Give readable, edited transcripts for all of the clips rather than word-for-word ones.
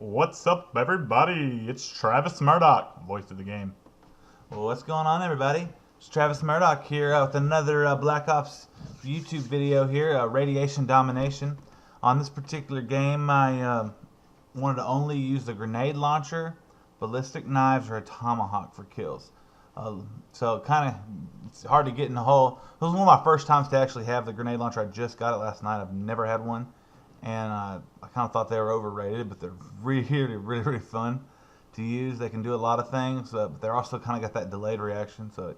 What's up, everybody? It's Travis Murdock, voice of the game. Well, what's going on, everybody? It's Travis Murdock here with another Black Ops YouTube video here, Radiation Domination. On this particular game, I wanted to only use the grenade launcher, ballistic knives, or a tomahawk for kills. So it's hard to get in the hole. It was one of my first times to actually have the grenade launcher. I just got it last night. I've never had one. And I kind of thought they were overrated, but they're really fun to use. They can do a lot of things, but they're also kind of got that delayed reaction, so it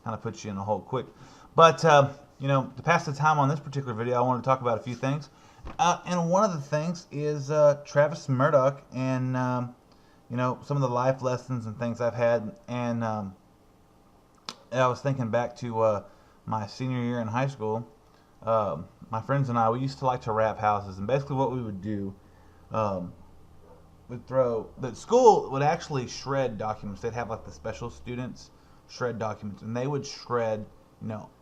kind of puts you in a hole quick. But to pass the time on this particular video, I want to talk about a few things. And one of the things is Travis Murdock and some of the life lessons and things I've had. And I was thinking back to my senior year in high school. My friends and I, we used to like to wrap houses, and basically what we would do, the school would actually shred documents. They'd have like the special students shred documents, and they would shred,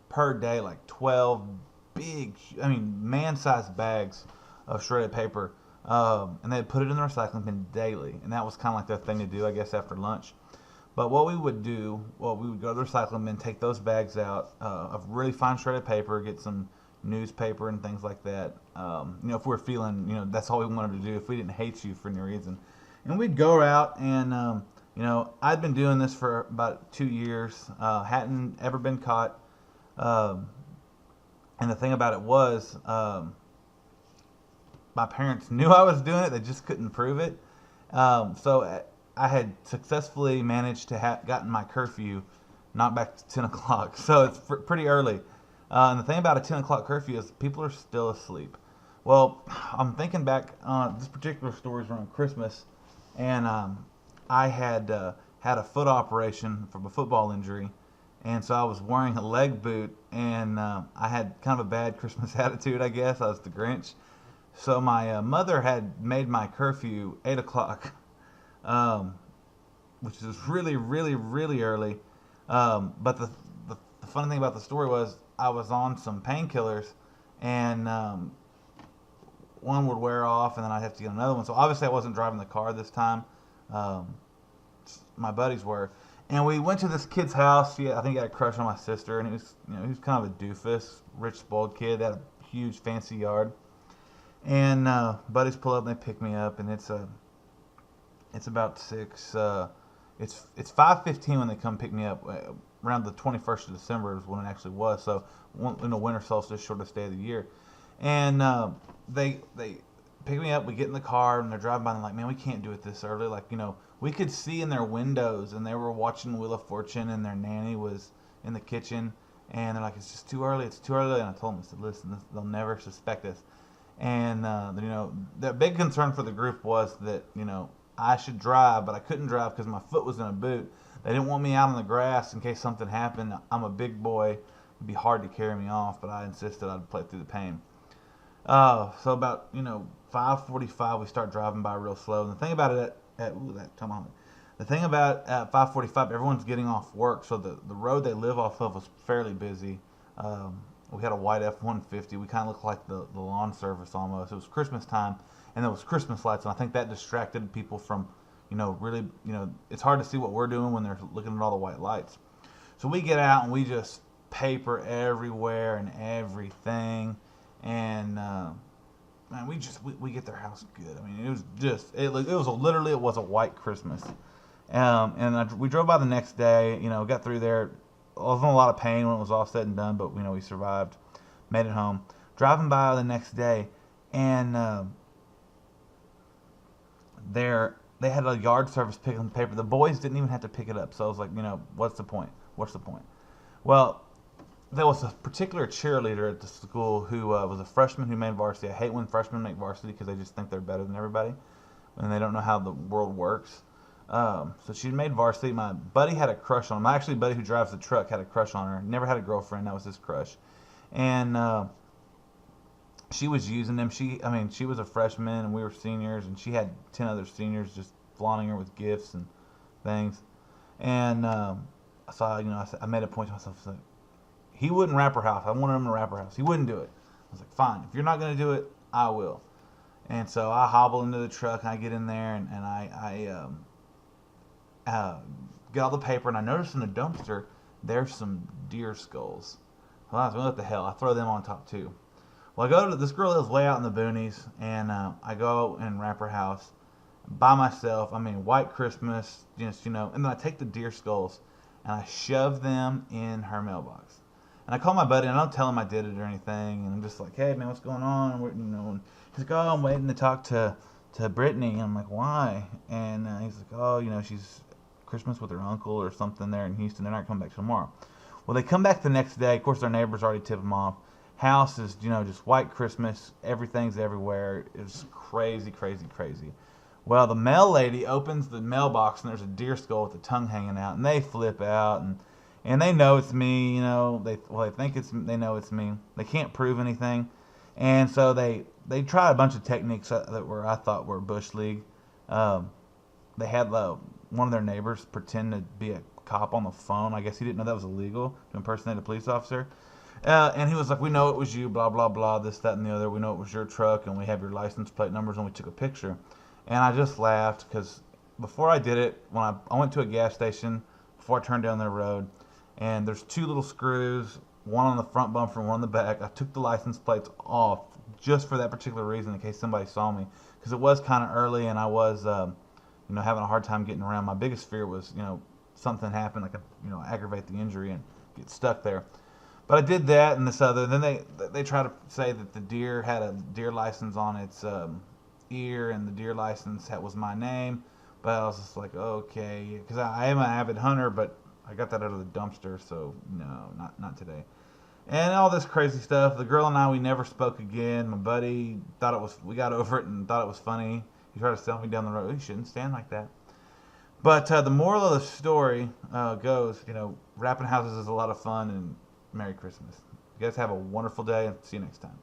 per day like 12 big, man-sized bags of shredded paper, and they'd put it in the recycling bin daily, and that was kind of like their thing to do, I guess, after lunch. But what we would do, we would go to the recycling bin, take those bags out of really fine shredded paper, get some newspaper and things like that. If we're feeling, that's all we wanted to do, if we didn't hate you for any reason. And we'd go out and, I'd been doing this for about 2 years, hadn't ever been caught. And the thing about it was, my parents knew I was doing it, they just couldn't prove it. So I had successfully managed to gotten my curfew knocked back to 10 o'clock. So it's pretty early. And the thing about a 10 o'clock curfew is people are still asleep. Well, I'm thinking back on this particular story is around Christmas, and I had had a foot operation from a football injury, and so I was wearing a leg boot, and I had kind of a bad Christmas attitude, I guess. I was the Grinch. So my mother had made my curfew 8 o'clock, which is really early. But the funny thing about the story was I was on some painkillers, and one would wear off, and then I'd have to get another one. So obviously I wasn't driving the car this time. My buddies were. And we went to this kid's house. I think he had a crush on my sister, and he was kind of a doofus, rich, spoiled kid. They had a huge, fancy yard. And buddies pull up, and they pick me up, and it's about 6. It's 5:15 when they come pick me up. Around the 21st of December is when it actually was. So in the winter solstice, shortest day of the year. And they pick me up. We get in the car, and they're driving by, and they're like, man, we can't do it this early. Like, we could see in their windows, and they were watching Wheel of Fortune, and their nanny was in the kitchen. And they're like, it's just too early. It's too early. And I told them, I said, listen, they'll never suspect us. And, the big concern for the group was that, I should drive, but I couldn't drive because my foot was in a boot. They didn't want me out on the grass in case something happened. I'm a big boy. It'd be hard to carry me off, but I insisted I'd play through the pain. So about, 5:45, we start driving by real slow. And the thing about it the thing about at 5:45, everyone's getting off work, so the road they live off of was fairly busy. We had a white F-150. We kind of looked like the lawn service almost. It was Christmas time, and there was Christmas lights, and I think that distracted people from, really, it's hard to see what we're doing when they're looking at all the white lights. So we get out, and we just paper everywhere and everything, and man, we get their house good. I mean, it was just, it was a white Christmas. We drove by the next day, got through there. I was in a lot of pain when it was all said and done, but we survived, made it home. Driving by the next day, and they had a yard service picking the paper. The boys didn't even have to pick it up, so I was like, what's the point? Well, there was a particular cheerleader at the school who was a freshman who made varsity. I hate when freshmen make varsity because they just think they're better than everybody, and they don't know how the world works. So she made varsity. My buddy had a crush on her. My actually buddy who drives the truck had a crush on her. Never had a girlfriend. That was his crush. And she was using him. She was a freshman and we were seniors, and she had 10 other seniors just flaunting her with gifts and things. And so I made a point to myself, like, he wouldn't wrap her house. I wanted him to wrap her house. He wouldn't do it. I was like, fine. If you're not going to do it, I will. And so I hobble into the truck and I get in there and I get all the paper and I notice in the dumpster there's some deer skulls. Well, I was like, what the hell? I throw them on top too. Well, I go to this girl lives way out in the boonies, and I go and wrap her house by myself. I mean, white Christmas, just and then I take the deer skulls and I shove them in her mailbox. And I call my buddy and I don't tell him I did it or anything. And I'm just like, hey man, what's going on? And he's like, oh, I'm waiting to talk to Brittany. And I'm like, why? And he's like, oh, she's Christmas with her uncle or something there in Houston. They're not coming back tomorrow. Well, they come back the next day. Of course, their neighbors already tipped them off. House is, just white Christmas. Everything's everywhere. It's crazy, crazy, crazy. Well, the mail lady opens the mailbox and there's a deer skull with the tongue hanging out, and they flip out and they know it's me. They think they know it's me. They can't prove anything, and so they try a bunch of techniques I thought were bush league. They had one of their neighbors pretend to be a cop on the phone. I guess he didn't know that was illegal to impersonate a police officer. And he was like, we know it was you, blah, blah, blah, this, that, and the other. We know it was your truck, and we have your license plate numbers, and we took a picture. And I just laughed because before I did it, when I went to a gas station, before I turned down their road, and there's two little screws, one on the front bumper and one on the back. I took the license plates off just for that particular reason in case somebody saw me. Because it was kind of early, and I was, having a hard time getting around. My biggest fear was, something happened, I could, aggravate the injury and get stuck there. But I did that and this other. Then they try to say that the deer had a deer license on its ear, and the deer license was my name. But I was just like, okay, because I am an avid hunter, but I got that out of the dumpster, so no, not today. And all this crazy stuff. The girl and I, we never spoke again. My buddy we got over it and thought it was funny. He tried to sell me down the road. You shouldn't stand like that. But the moral of the story goes, wrapping houses is a lot of fun, and Merry Christmas. You guys have a wonderful day, and see you next time.